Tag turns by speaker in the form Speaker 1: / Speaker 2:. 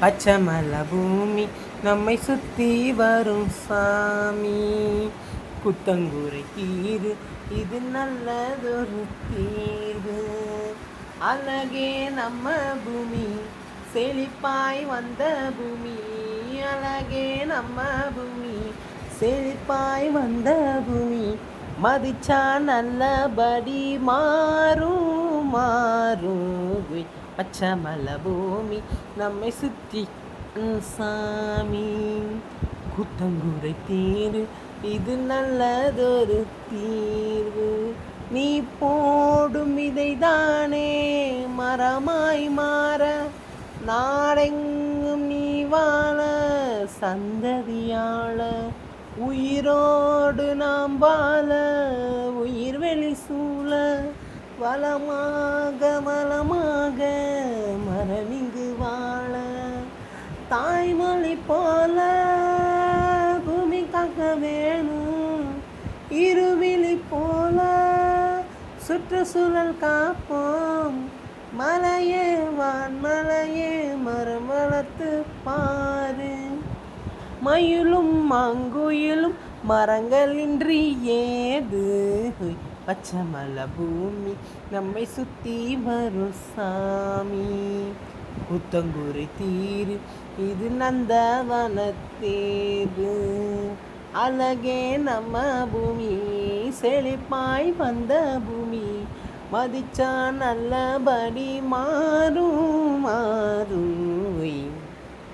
Speaker 1: பச்சைமலை பூமி நம்மை சுற்றி வரும் சாமி. புத்தங்குறை தீரு இது நல்லதொரு தீர்வு. அழகே நம்ம பூமி, செழிப்பாய் வந்த பூமி. அழகே நம்ம பூமி, செழிப்பாய் வந்த பூமி. மதிச்சா நல்லபடி மாறும் மாறும். பச்சைமலை பூமி நம்மை சுற்றி சாமி. குத்தங்குறை தீரு இது நல்லதொரு தீர்வு. நீ போடும் இதைதானே மரமாய் மாற, நாடெங்கும் நீ வாழ சந்ததியாள. உயிரோடு நாம் வாழ உயிர் வெளி சூழ, வளமாக வளமாக மரமிங்கு வாழ. தாய்மொழி போல பூமி காக்க வேணும், இருவிழி போல சுற்றுச்சூழல் காப்போம். மலையே வான்மலையே மரம் வளர்த்து பாரு. மயிலும் மாங்குயிலும் மரங்களின்றி ஏது. பச்சைமலை பூமி நம்மை சுற்றி வரும் சாமி. புத்தங்குறை தீரு இது நந்தவனத்தேரு. அழகே நம்ம பூமி, செழிப்பாய் வந்த பூமி. மதிச்சா நல்லபடி மாறும் மாறும்.